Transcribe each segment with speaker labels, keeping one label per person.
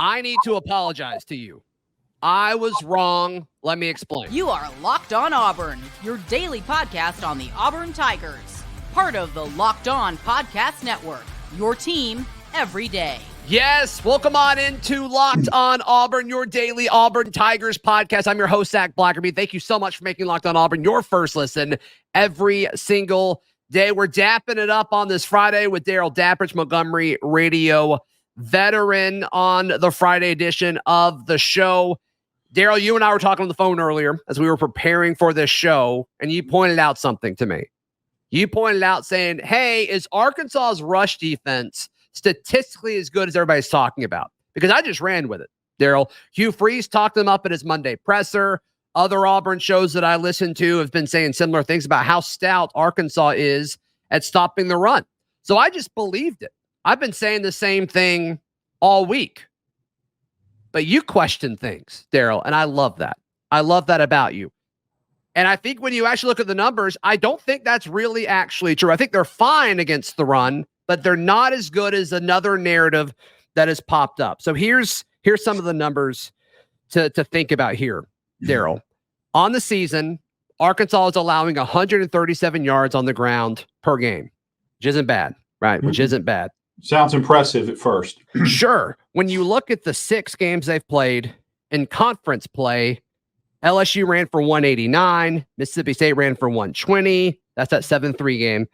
Speaker 1: I need to apologize to you. I was wrong. Let me explain.
Speaker 2: You are Locked On Auburn, your daily podcast on the Auburn Tigers. Part of the Locked On Podcast Network, your team every day.
Speaker 1: Yes, welcome on into Locked On Auburn, your daily Auburn Tigers podcast. I'm your host, Zac Blackerby. Thank you so much for making Locked On Auburn your first listen every single day. We're dapping it up on this Friday with Darrell Dapprich, Montgomery radio veteran, on the Friday edition of the show. Darrell, you and I were talking on the phone earlier as we were preparing for this show, and you pointed out something to me. You pointed out saying, hey, is Arkansas's rush defense statistically as good as everybody's talking about? Because I just ran with it, Darrell. Hugh Freeze talked them up at his Monday presser. Other Auburn shows that I listen to have been saying similar things about how stout Arkansas is at stopping the run. So I just believed it. I've been saying the same thing all week. But you question things, Darrell, and I love that. I love that about you. And I think when you actually look at the numbers, I don't think that's really actually true. I think they're fine against the run, but they're not as good as another narrative that has popped up. So here's some of the numbers to think about here, Darrell. On the season, Arkansas is allowing 137 yards on the ground per game, which isn't bad, right? Which isn't bad.
Speaker 3: Sounds impressive at first.
Speaker 1: Sure. When you look at the 6 games they've played in conference play, LSU ran for 189. Mississippi State ran for 120. That's that 7-3 game.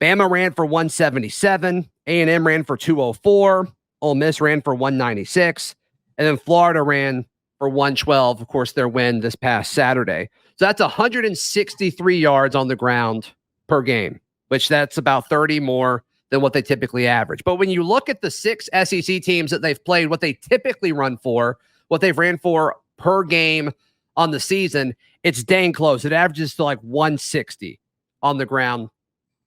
Speaker 1: Bama ran for 177. A&M ran for 204. Ole Miss ran for 196. And then Florida ran for 112. Of course, their win this past Saturday. So that's 163 yards on the ground per game, which that's about 30 more than what they typically average. But when you look at the 6 SEC teams that they've played, what they typically run for, what they've ran for per game on the season, it's dang close. It averages to like 160 on the ground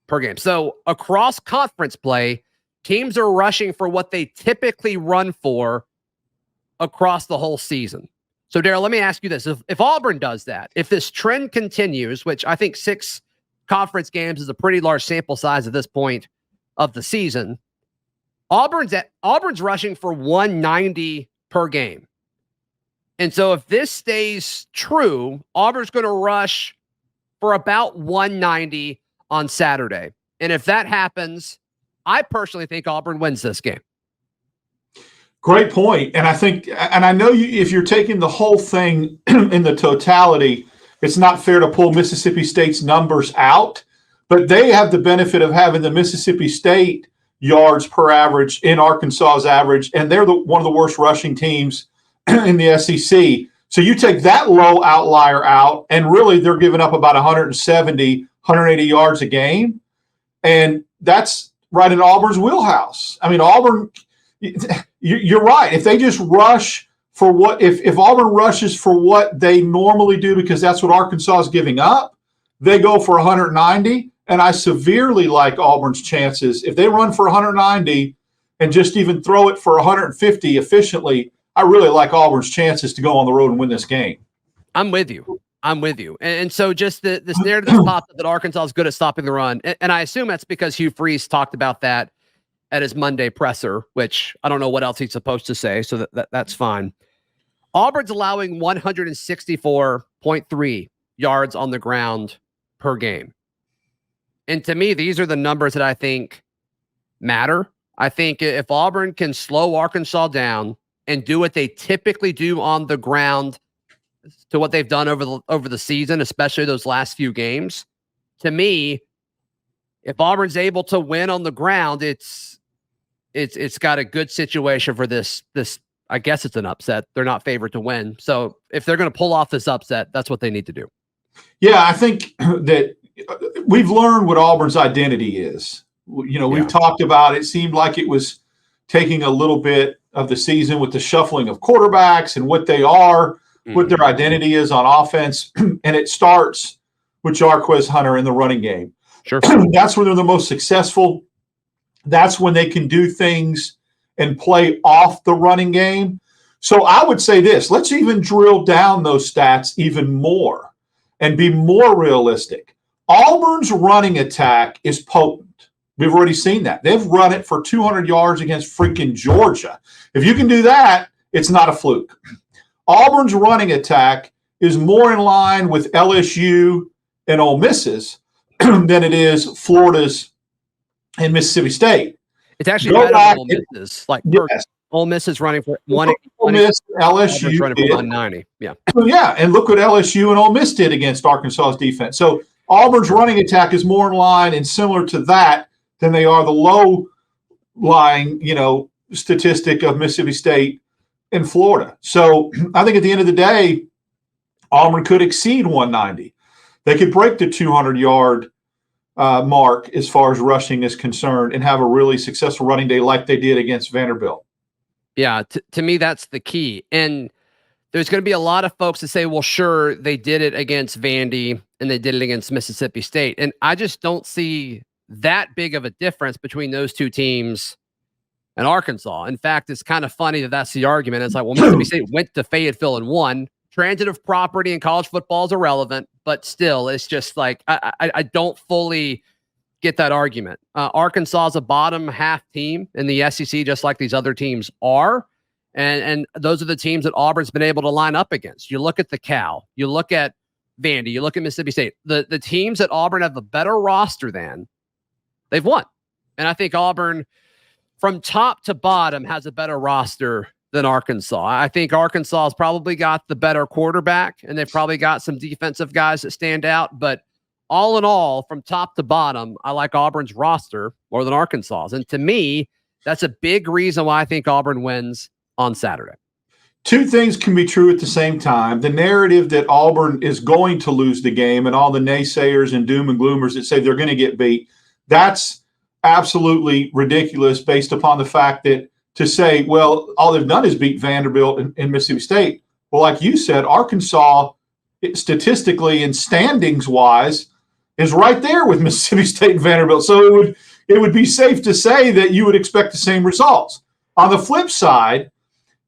Speaker 1: per game. So across conference play, teams are rushing for what they typically run for across the whole season. So Darrell, let me ask you this. If Auburn does that, if this trend continues, which I think 6 conference games is a pretty large sample size at this point of the season, Auburn's rushing for 190 per game. And so if this stays true, Auburn's going to rush for about 190 on Saturday. And if that happens, I personally think Auburn wins this game.
Speaker 3: Great point. And I think, and I know you, if you're taking the whole thing in the totality, it's not fair to pull Mississippi State's numbers out, but they have the benefit of having the Mississippi State yards per average in Arkansas's average, and they're one of the worst rushing teams in the SEC. So you take that low outlier out, and really they're giving up about 170, 180 yards a game. And that's right in Auburn's wheelhouse. I mean, Auburn, you're right. If they just rush for what, if Auburn rushes for what they normally do, because that's what Arkansas is giving up, they go for 190. And I severely like Auburn's chances. If they run for 190 and just even throw it for 150 efficiently, I really like Auburn's chances to go on the road and win this game.
Speaker 1: I'm with you. And so just this narrative that popped up that Arkansas is good at stopping the run. And I assume that's because Hugh Freeze talked about that at his Monday presser, which I don't know what else he's supposed to say. So that's fine. Auburn's allowing 164.3 yards on the ground per game. And to me, these are the numbers that I think matter. I think if Auburn can slow Arkansas down and do what they typically do on the ground to what they've done over the season, especially those last few games, to me, if Auburn's able to win on the ground, it's got a good situation for this. I guess it's an upset. They're not favored to win. So if they're going to pull off this upset, that's what they need to do.
Speaker 3: Yeah, I think that we've learned what Auburn's identity is. You know, we've talked about it. Seemed like it was taking a little bit of the season with the shuffling of quarterbacks and what they are, what their identity is on offense. And it starts with Jarquez Hunter in the running game.
Speaker 1: Sure.
Speaker 3: That's when they're the most successful. That's when they can do things and play off the running game. So I would say this, let's even drill down those stats even more and be more realistic. Auburn's running attack is potent. We've already seen that. They've run it for 200 yards against freaking Georgia. If you can do that, it's not a fluke. Auburn's running attack is more in line with LSU and Ole Miss's than it is Florida's and Mississippi State.
Speaker 1: It's actually better than Ole Miss's. Like,
Speaker 3: yes.
Speaker 1: Ole Miss is running for 180.
Speaker 3: Ole Miss, LSU
Speaker 1: running for 190. Yeah.
Speaker 3: Yeah, and look what LSU and Ole Miss did against Arkansas's defense. So Auburn's running attack is more in line and similar to that than they are the low-lying, statistic of Mississippi State and Florida. So I think at the end of the day, Auburn could exceed 190. They could break the 200-yard mark as far as rushing is concerned and have a really successful running day like they did against Vanderbilt.
Speaker 1: Yeah, to me, that's the key. And there's going to be a lot of folks that say, well, sure, they did it against Vandy and they did it against Mississippi State. And I just don't see that big of a difference between those two teams and Arkansas. In fact, it's kind of funny that that's the argument. It's like, well, Mississippi State went to Fayetteville and won. Transitive property in college football is irrelevant, but still, it's just like, I don't fully get that argument. Arkansas is a bottom half team in the SEC, just like these other teams are. And those are the teams that Auburn's been able to line up against. You look at the Cal, you look at Vandy, you look at Mississippi State. The teams that Auburn have a better roster than, they've won. And I think Auburn, from top to bottom, has a better roster than Arkansas. I think Arkansas has probably got the better quarterback, and they've probably got some defensive guys that stand out. But all in all, from top to bottom, I like Auburn's roster more than Arkansas's. And to me, that's a big reason why I think Auburn wins on Saturday.
Speaker 3: Two things can be true at the same time. The narrative that Auburn is going to lose the game and all the naysayers and doom and gloomers that say they're going to get beat, that's absolutely ridiculous based upon the fact that to say, well, all they've done is beat Vanderbilt and Mississippi State. Well, like you said, Arkansas, statistically and standings-wise, is right there with Mississippi State and Vanderbilt. So it would be safe to say that you would expect the same results. On the flip side,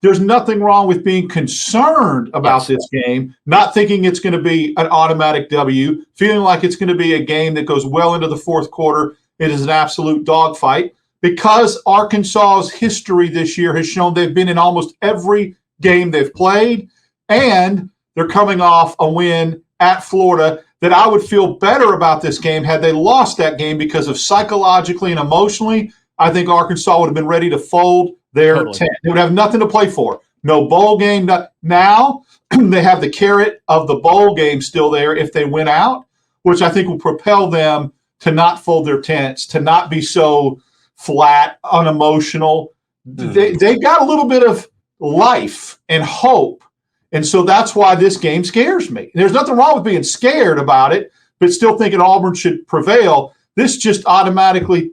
Speaker 3: there's nothing wrong with being concerned about this game, not thinking it's going to be an automatic W, feeling like it's going to be a game that goes well into the fourth quarter. It is an absolute dogfight because Arkansas's history this year has shown they've been in almost every game they've played, and they're coming off a win at Florida that I would feel better about this game had they lost that game because of psychologically and emotionally. I think Arkansas would have been ready to fold their tent. They would have nothing to play for. No bowl game. Now they have the carrot of the bowl game still there if they win out, which I think will propel them to not fold their tents, to not be so flat, unemotional. They got a little bit of life and hope. And so that's why this game scares me. There's nothing wrong with being scared about it, but still thinking Auburn should prevail. This just automatically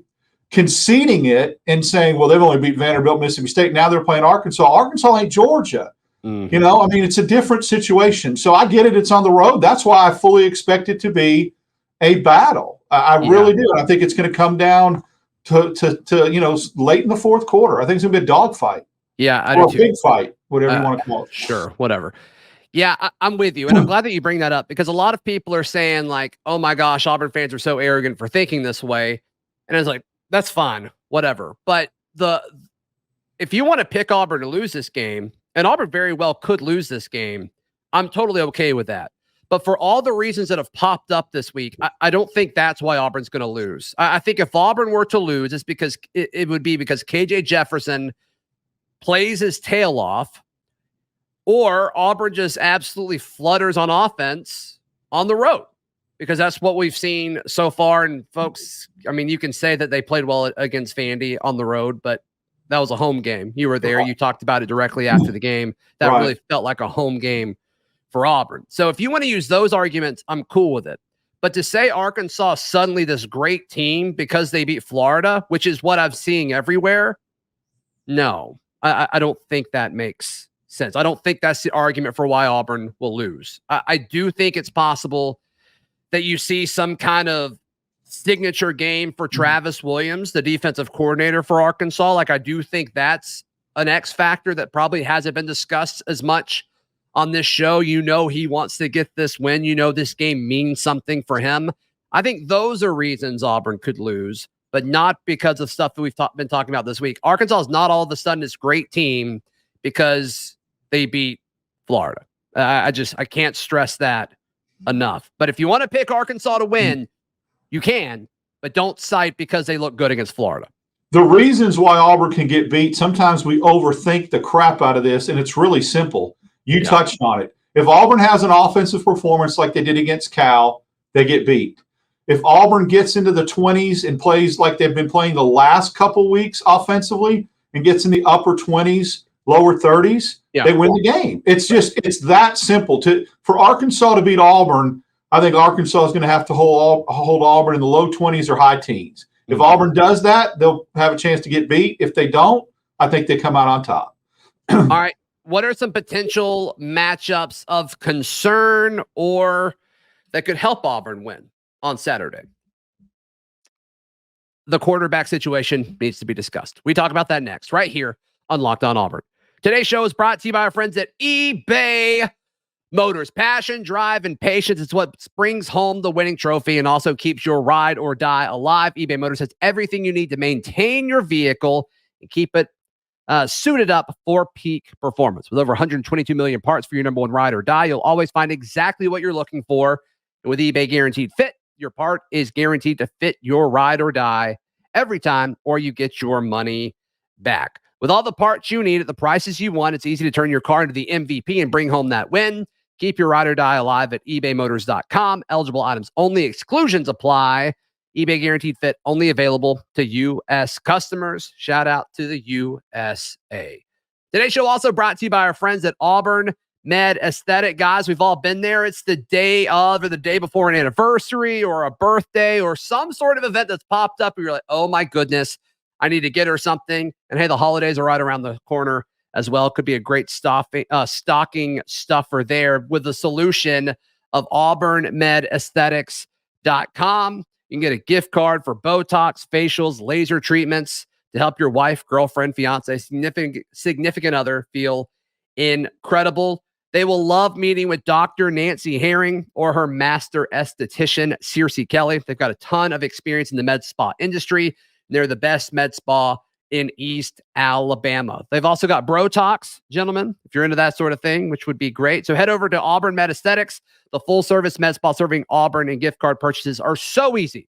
Speaker 3: conceding it and saying, well, they've only beat Vanderbilt, Mississippi State. Now they're playing Arkansas. Arkansas ain't Georgia. It's a different situation. So I get it. It's on the road. That's why I fully expect it to be a battle. I really do. I think it's going to come down to late in the fourth quarter. I think it's going to be a dogfight.
Speaker 1: Yeah, I
Speaker 3: do
Speaker 1: too.
Speaker 3: A big fight, whatever you want to call it.
Speaker 1: Sure, whatever. Yeah, I'm with you. And I'm glad that you bring that up because a lot of people are saying like, oh my gosh, Auburn fans are so arrogant for thinking this way. And it's like, that's fine, whatever. But if you want to pick Auburn to lose this game, and Auburn very well could lose this game, I'm totally okay with that. But for all the reasons that have popped up this week, I don't think that's why Auburn's going to lose. I think if Auburn were to lose, it's because it would be because KJ Jefferson plays his tail off, or Auburn just absolutely flutters on offense on the road. Because that's what we've seen so far. And folks, I mean, you can say that they played well against Vandy on the road, but that was a home game. You were there. You talked about it directly after the game. That really felt like a home game for Auburn. So if you want to use those arguments, I'm cool with it. But to say Arkansas is suddenly this great team because they beat Florida, which is what I'm seeing everywhere, no, I don't think that makes sense. I don't think that's the argument for why Auburn will lose. I do think it's possible that you see some kind of signature game for Travis Williams, the defensive coordinator for Arkansas. Like, I do think that's an X factor that probably hasn't been discussed as much on this show. He wants to get this win. This game means something for him. I think those are reasons Auburn could lose. but not because of stuff that we've been talking about this week. Arkansas is not all of a sudden this great team because they beat Florida. I can't stress that enough. But if you want to pick Arkansas to win, you can, but don't cite because they look good against Florida.
Speaker 3: The reasons why Auburn can get beat, sometimes we overthink the crap out of this, and it's really simple. You touched on it. If Auburn has an offensive performance like they did against Cal, they get beat. If Auburn gets into the 20s and plays like they've been playing the last couple weeks offensively and gets in the upper 20s, lower 30s, they win the game. It's that simple. For Arkansas to beat Auburn, I think Arkansas is going to have to hold Auburn in the low 20s or high teens. If Auburn does that, they'll have a chance to get beat. If they don't, I think they come out on top.
Speaker 1: All right. What are some potential matchups of concern or that could help Auburn win on Saturday? The quarterback situation needs to be discussed. We talk about that next, right here on Locked On Auburn. Today's show is brought to you by our friends at eBay Motors. Passion, drive, and patience is what brings home the winning trophy and also keeps your ride or die alive. eBay Motors has everything you need to maintain your vehicle and keep it suited up for peak performance. With over 122 million parts for your number one ride or die, you'll always find exactly what you're looking for. And with eBay Guaranteed Fit, your part is guaranteed to fit your ride or die every time, or you get your money back. With all the parts you need at the prices you want, it's easy to turn your car into the MVP and bring home that win. Keep your ride or die alive at ebaymotors.com. Eligible items only. Exclusions apply. eBay Guaranteed Fit only available to U.S. customers. Shout out to the USA. Today's show also brought to you by our friends at Auburn Med Aesthetic. Guys, we've all been there. It's the day of or the day before an anniversary or a birthday or some sort of event that's popped up. You're like, oh my goodness, I need to get her something. And hey, the holidays are right around the corner as well. Could be a great stocking stuffer there with the solution of auburnmedaesthetics.com. You can get a gift card for Botox, facials, laser treatments to help your wife, girlfriend, fiance, significant other feel incredible. They will love meeting with Dr. Nancy Herring or her master esthetician, Circe Kelly. They've got a ton of experience in the med spa industry. They're the best med spa in East Alabama. They've also got Brotox, gentlemen, if you're into that sort of thing, which would be great. So head over to Auburn Med Aesthetics. The full-service med spa serving Auburn, and gift card purchases are so easy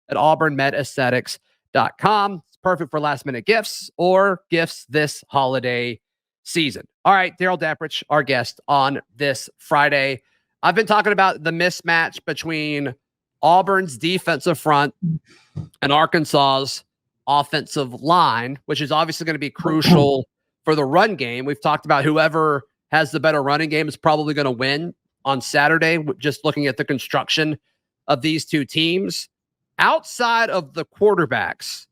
Speaker 1: at auburnmedaesthetics.com. It's perfect for last-minute gifts or gifts this holiday season. All right, Darrell Dapprich, our guest on this Friday. I've been talking about the mismatch between Auburn's defensive front and Arkansas's offensive line, which is obviously going to be crucial for the run game. We've talked about whoever has the better running game is probably going to win on Saturday, just looking at the construction of these two teams. Outside of the quarterbacks,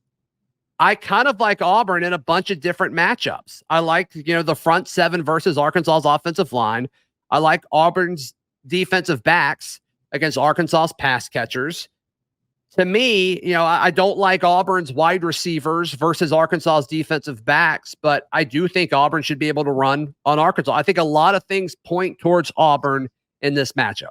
Speaker 1: I kind of like Auburn in a bunch of different matchups. I like, the front seven versus Arkansas's offensive line. I like Auburn's defensive backs against Arkansas's pass catchers. To me, I don't like Auburn's wide receivers versus Arkansas's defensive backs, but I do think Auburn should be able to run on Arkansas. I think a lot of things point towards Auburn in this matchup.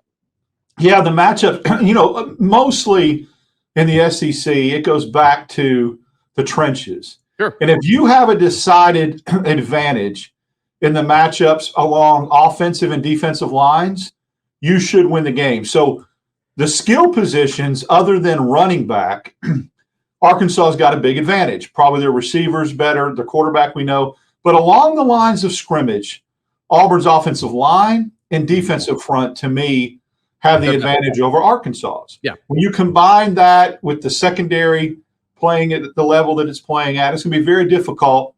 Speaker 3: Yeah, the matchup, mostly in the SEC, it goes back to the trenches.
Speaker 1: Sure.
Speaker 3: And if you have a decided advantage in the matchups along offensive and defensive lines, you should win the game. So the skill positions, other than running back, Arkansas's got a big advantage. Probably their receivers better, the quarterback we know. But along the lines of scrimmage, Auburn's offensive line and defensive front, to me, have the advantage over Arkansas's.
Speaker 1: Yeah.
Speaker 3: When you combine that with the secondary playing at the level that it's playing at, it's going to be very difficult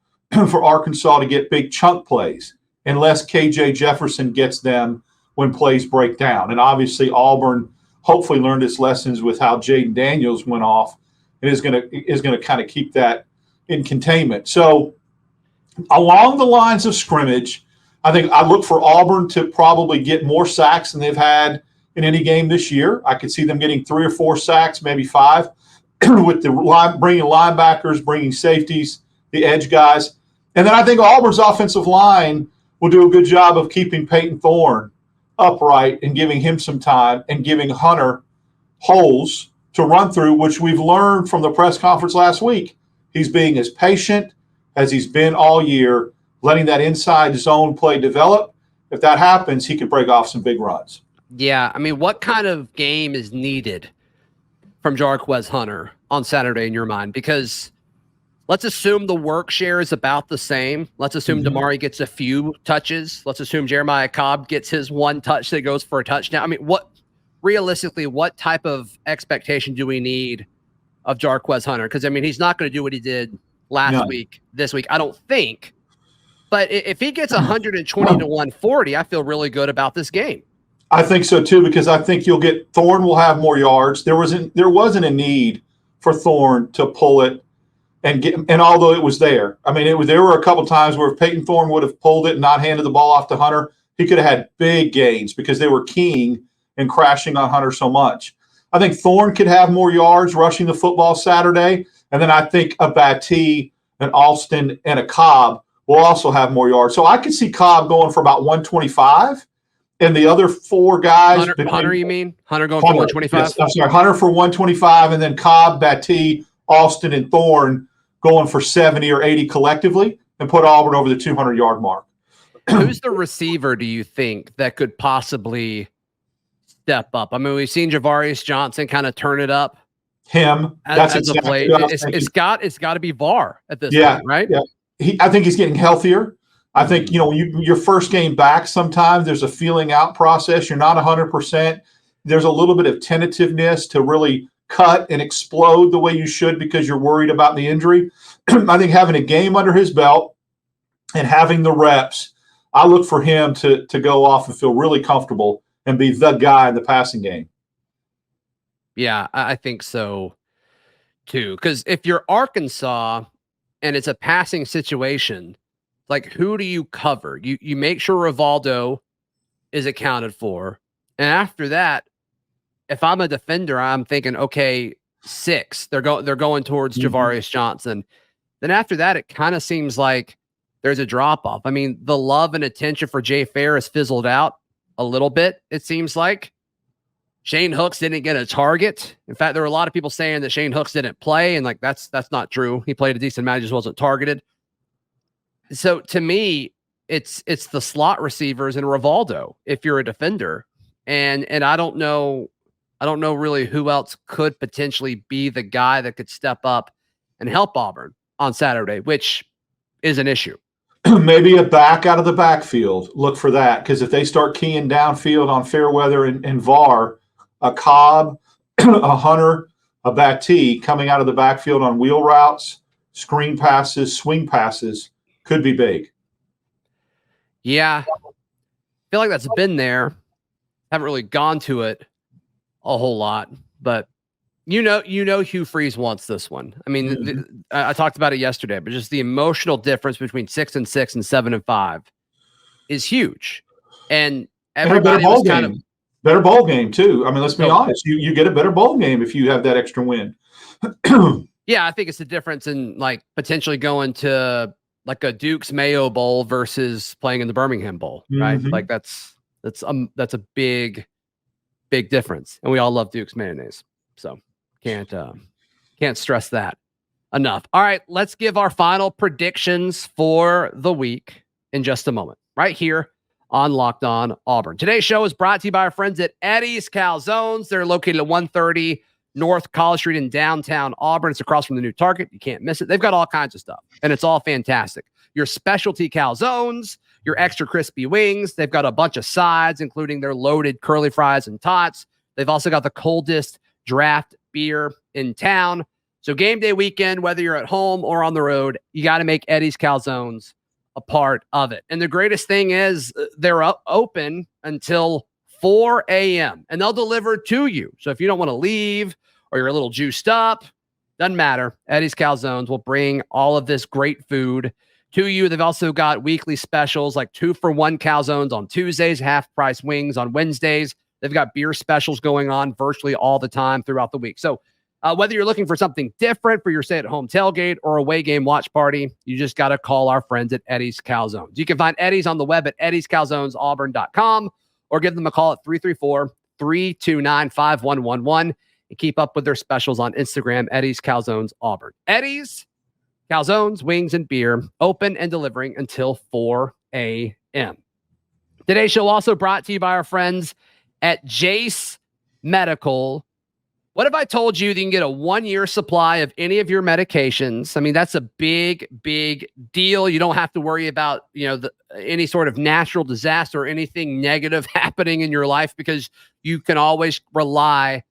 Speaker 3: for Arkansas to get big chunk plays unless KJ Jefferson gets them when plays break down. And obviously Auburn hopefully learned its lessons with how Jaden Daniels went off and is going to kind of keep that in containment. So along the lines of scrimmage, I think I look for Auburn to probably get more sacks than they've had in any game this year. I could see them getting 3 or 4 sacks, maybe 5, with bringing linebackers, bringing safeties, the edge guys. And then I think Auburn's offensive line will do a good job of keeping Peyton Thorne upright and giving him some time and giving Hunter holes to run through, which we've learned from the press conference last week. He's being as patient as he's been all year, letting that inside zone play develop. If that happens, he could break off some big runs.
Speaker 1: Yeah, I mean, what kind of game is needed from Jarquez Hunter on Saturday in your mind? Because let's assume the work share is about the same. Let's assume Damari gets a few touches. Let's assume Jeremiah Cobb gets his one touch that goes for a touchdown. I mean, realistically, what type of expectation do we need of Jarquez Hunter? Because, I mean, he's not going to do what he did last week, this week, I don't think. But if he gets 120 to 140, I feel really good about this game.
Speaker 3: I think so too, because I think Thorne will have more yards. There wasn't a need for Thorne to pull it and although it was there, I mean, there were a couple times where if Peyton Thorne would have pulled it and not handed the ball off to Hunter, he could have had big gains because they were keying and crashing on Hunter so much. I think Thorne could have more yards rushing the football Saturday, and then I think a Battie, an Alston, and a Cobb will also have more yards. So I could see Cobb going for about 125. And the other four guys.
Speaker 1: Hunter, you mean? Hunter going for 125?
Speaker 3: Yes, I'm sorry, Hunter for 125, and then Cobb, Battie, Alston, and Thorne going for 70 or 80 collectively and put Auburn over the 200-yard mark.
Speaker 1: Who's the receiver, do you think, that could possibly step up? I mean, we've seen Javarius Johnson kind of turn it up.
Speaker 3: Him.
Speaker 1: That's as exactly of late. It's got to be VAR at this point, right?
Speaker 3: Yeah. I think he's getting healthier. I think, your first game back, sometimes there's a feeling out process. You're not 100%. There's a little bit of tentativeness to really cut and explode the way you should because you're worried about the injury. I think having a game under his belt and having the reps, I look for him to go off and feel really comfortable and be the guy in the passing game.
Speaker 1: Yeah, I think so too. Because if you're Arkansas and it's a passing situation, like, who do you cover? You make sure Rivaldo is accounted for. And after that, if I'm a defender, I'm thinking, okay, 6. They're going towards Javarius Johnson. Then after that, it kind of seems like there's a drop-off. I mean, the love and attention for Jay Fair has fizzled out a little bit, it seems like. Shane Hooks didn't get a target. In fact, there were a lot of people saying that Shane Hooks didn't play, and that's not true. He played a decent amount, just wasn't targeted. So to me, it's the slot receivers and Rivaldo if you're a defender. And I don't know really who else could potentially be the guy that could step up and help Auburn on Saturday, which is an issue.
Speaker 3: Maybe a back out of the backfield. Look for that, because if they start keying downfield on Fairweather and VAR, a Cobb, a Hunter, a Battie coming out of the backfield on wheel routes, screen passes, swing passes, could be big.
Speaker 1: Yeah. I feel like that's been there. Haven't really gone to it a whole lot, but Hugh Freeze wants this one. I mean, I talked about it yesterday, but just the emotional difference between 6-6 and 7-5 is huge. And everybody was kind of
Speaker 3: better ball game too. I mean, let's be honest. You get a better ball game if you have that extra win.
Speaker 1: Yeah, I think it's the difference in potentially going to like a Duke's Mayo Bowl versus playing in the Birmingham Bowl, right? Like that's a big difference. And we all love Duke's mayonnaise. So can't stress that enough. All right, let's give our final predictions for the week in just a moment, right here on Locked On Auburn. Today's show is brought to you by our friends at Eddie's Calzones. They're located at 130 North College Street in downtown Auburn. It's across from the new Target. You can't miss it. They've got all kinds of stuff, and it's all fantastic. Your specialty calzones, your extra crispy wings. They've got a bunch of sides, including their loaded curly fries and tots. They've also got the coldest draft beer in town. So game day weekend, whether you're at home or on the road, you got to make Eddie's Calzones a part of it. And the greatest thing is they're open until 4 a.m. and they'll deliver to you. So if you don't want to leave or you're a little juiced up, doesn't matter. Eddie's Calzones will bring all of this great food to you. They've also got weekly specials like 2-for-1 calzones on Tuesdays, half-price wings on Wednesdays. They've got beer specials going on virtually all the time throughout the week. So whether you're looking for something different for your stay-at-home tailgate or away game watch party, you just got to call our friends at Eddie's Calzones. You can find Eddie's on the web at eddiescalzonesauburn.com or give them a call at 334-329-5111. and keep up with their specials on Instagram, Eddie's Calzones Auburn. Eddie's Calzones, wings, and beer, open and delivering until 4 a.m. Today's show also brought to you by our friends at Jace Medical. What if I told you that you can get a 1-year supply of any of your medications? I mean, that's a big, big deal. You don't have to worry about, any sort of natural disaster or anything negative happening in your life, because you can always rely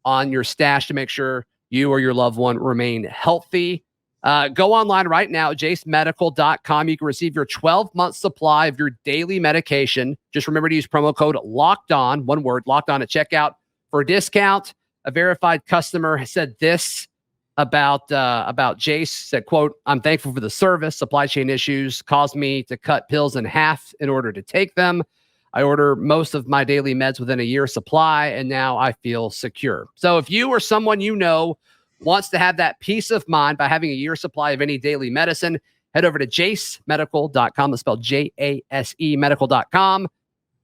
Speaker 1: on your stash to make sure you or your loved one remain healthy. Go online right now, jacemedical.com. You can receive your 12-month supply of your daily medication. Just remember to use promo code LOCKEDON, one word, LOCKEDON at checkout for a discount. A verified customer has said this about Jace, said, quote, "I'm thankful for the service. Supply chain issues caused me to cut pills in half in order to take them. I order most of my daily meds within a year supply, and now I feel secure." So if you or someone you know wants to have that peace of mind by having a year supply of any daily medicine, head over to jacemedical.com. That's spelled J-A-S-E medical.com.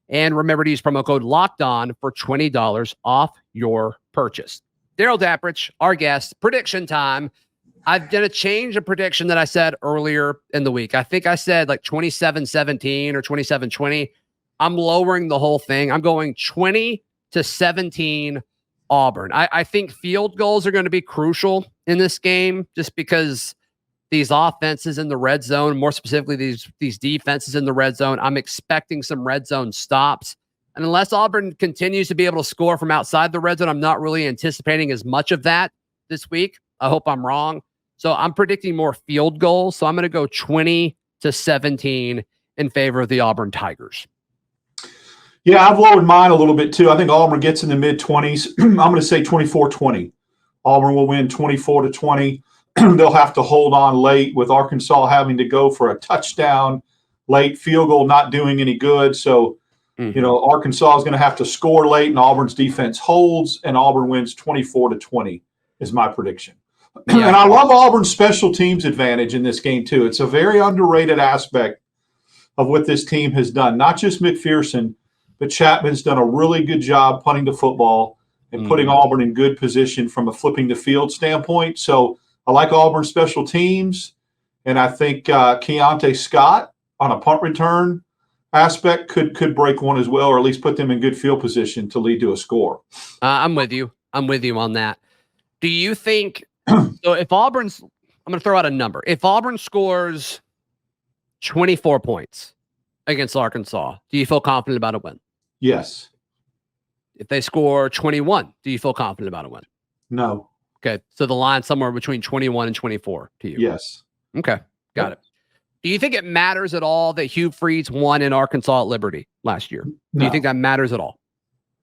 Speaker 1: And remember to use promo code LOCKEDON for $20 off your purchase. Darrell Dapprich, our guest, prediction time. I've done a change of prediction that I said earlier in the week. I think I said like 27-17 or 27-20. I'm lowering the whole thing. I'm going 20-17 Auburn. I think field goals are going to be crucial in this game, just because these offenses in the red zone, more specifically these defenses in the red zone, I'm expecting some red zone stops. And unless Auburn continues to be able to score from outside the red zone, I'm not really anticipating as much of that this week. I hope I'm wrong. So I'm predicting more field goals. So I'm going to go 20-17 in favor of the Auburn Tigers.
Speaker 3: Yeah, I've lowered mine a little bit too. I think Auburn gets in the mid-20s. I'm going to say 24-20. Auburn will win 24-20. They'll have to hold on late, with Arkansas having to go for a touchdown late, field goal not doing any good. So, Arkansas is going to have to score late, and Auburn's defense holds, and Auburn wins 24-20 is my prediction. Yeah. And I love Auburn's special teams advantage in this game too. It's a very underrated aspect of what this team has done. Not just McPherson, but Chapman's done a really good job punting the football and putting Auburn in good position from a flipping the field standpoint. So I like Auburn's special teams, and I think Keontae Scott on a punt return aspect could break one as well, or at least put them in good field position to lead to a score.
Speaker 1: I'm with you. I'm with you on that. Do you think so? If Auburn's, I'm going to throw out a number. If Auburn scores 24 points against Arkansas, do you feel confident about a win?
Speaker 3: Yes.
Speaker 1: If they score 21, do you feel confident about a win?
Speaker 3: No.
Speaker 1: Okay. So the line's somewhere between 21 and 24 to you.
Speaker 3: Yes.
Speaker 1: Okay. Got it. Do you think it matters at all that Hugh Freeze won in Arkansas at Liberty last year?
Speaker 3: No.
Speaker 1: Do you think that matters at all?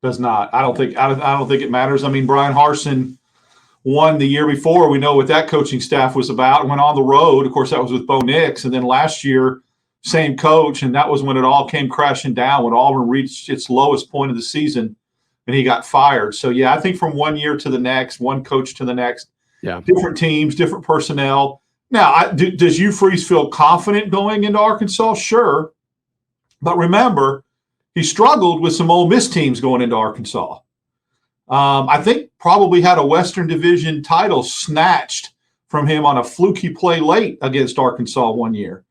Speaker 3: Does not. I don't think it matters. I mean, Brian Harsin won the year before. We know what that coaching staff was about. Went on the road. Of course, that was with Bo Nix. And then last year, same coach, and that was when it all came crashing down, when Auburn reached its lowest point of the season, and he got fired. So, yeah, I think from one year to the next, one coach to the next, different teams, different personnel. Now, does Hugh Freeze feel confident going into Arkansas? Sure. But remember, he struggled with some Ole Miss teams going into Arkansas. I think probably had a Western Division title snatched from him on a fluky play late against Arkansas one year.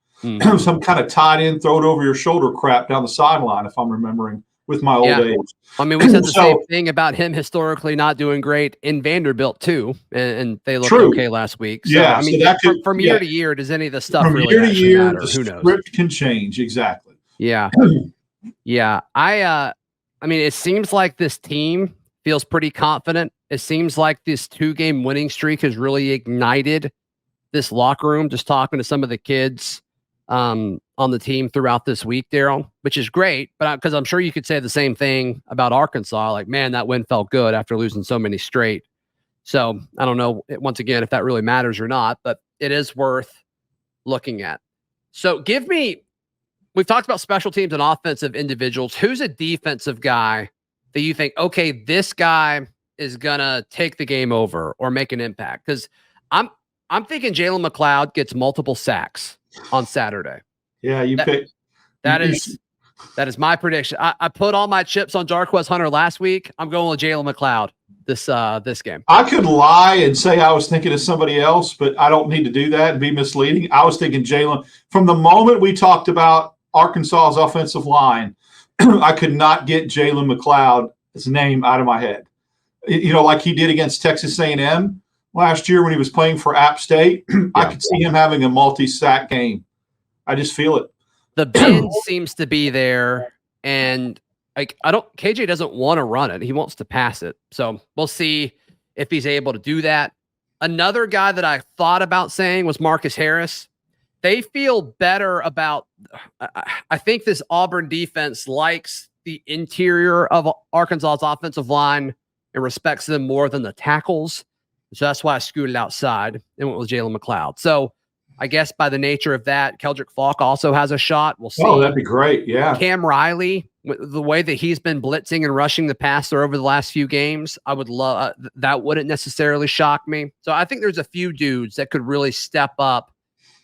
Speaker 3: Some kind of tied in, throw it over your shoulder crap down the sideline, if I'm remembering, with my old age.
Speaker 1: I mean, we said the same thing about him historically not doing great in Vanderbilt too, and they looked okay last week. So, I mean, so from year to year, does any of the stuff really
Speaker 3: year to year
Speaker 1: matter? Who knows?
Speaker 3: Script can change. Exactly.
Speaker 1: Yeah. Yeah. I mean, it seems like this team feels pretty confident. It seems like this 2-game winning streak has really ignited this locker room. Just talking to some of the kids on the team throughout this week, Darrell, which is great, but because I'm sure you could say the same thing about Arkansas, like, man, that win felt good after losing so many straight. So I don't know, once again, if that really matters or not, but it is worth looking at. So we've talked about special teams and offensive individuals. Who's a defensive guy that you think, okay, this guy is going to take the game over or make an impact? Because I'm thinking Jalen McLeod gets multiple sacks on Saturday.
Speaker 3: Yeah,
Speaker 1: that is my prediction. I put all my chips on Jarquez Hunter last week. I'm going with Jalen McLeod this game.
Speaker 3: I could lie and say I was thinking of somebody else, but I don't need to do that and be misleading. I was thinking Jalen. From the moment we talked about Arkansas's offensive line, I could not get Jalen McLeod's name out of my head. Like he did against Texas A&M last year when he was playing for App State. I could see him having a multi-sack game. I just feel it.
Speaker 1: The bend seems to be there, and KJ doesn't want to run it. He wants to pass it. So we'll see if he's able to do that. Another guy that I thought about saying was Marcus Harris. They feel better about, I think this Auburn defense likes the interior of Arkansas's offensive line and respects them more than the tackles. So that's why I scooted outside and went with Jalen McLeod. So I guess by the nature of that, Keldrick Falk also has a shot. We'll see.
Speaker 3: Oh, that'd be great. Yeah.
Speaker 1: Cam Riley, the way that he's been blitzing and rushing the passer over the last few games, I would love that. Wouldn't necessarily shock me. So I think there's a few dudes that could really step up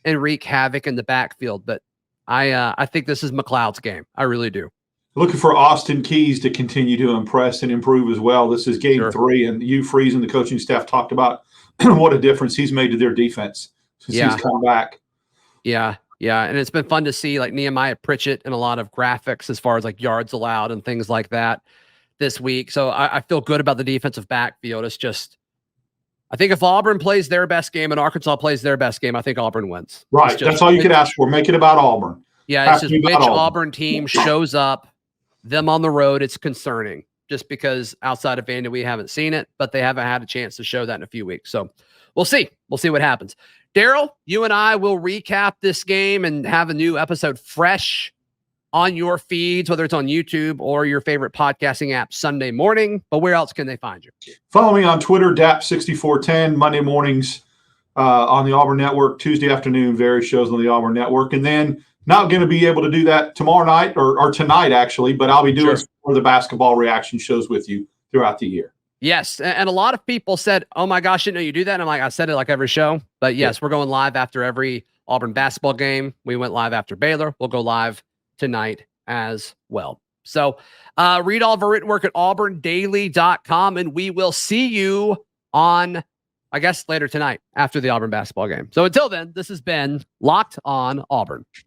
Speaker 1: and wreak havoc in the backfield. But I think this is McLeod's game. I really do.
Speaker 3: Looking for Austin Keys to continue to impress and improve as well. This is game 3, and Hugh Freeze and the coaching staff talked about what a difference he's made to their defense since he's come back.
Speaker 1: Yeah. And it's been fun to see like Nehemiah Pritchett and a lot of graphics as far as like yards allowed and things like that this week. So I feel good about the defensive backfield. It's just, I think if Auburn plays their best game and Arkansas plays their best game, I think Auburn wins.
Speaker 3: Right. That's all you could ask for. Make it about Auburn.
Speaker 1: Yeah. It's just which Auburn team shows up, them on the road. It's concerning just because outside of Vandy, we haven't seen it, but they haven't had a chance to show that in a few weeks. So we'll see. We'll see what happens. Darrell, you and I will recap this game and have a new episode fresh on your feeds, whether it's on YouTube or your favorite podcasting app Sunday morning. But where else can they find you?
Speaker 3: Follow me on Twitter, DAP6410, Monday mornings on the Auburn Network, Tuesday afternoon, various shows on the Auburn Network. And then not going to be able to do that tomorrow night or tonight, actually, but I'll be doing some of the basketball reaction shows with you throughout the year.
Speaker 1: Yes, and a lot of people said, oh my gosh, didn't know you do that. And I'm like, I said it like every show. But yes, we're going live after every Auburn basketball game. We went live after Baylor. We'll go live tonight as well. So read all of our written work at auburndaily.com, and we will see you on, I guess, later tonight after the Auburn basketball game. So until then, this has been Locked On Auburn.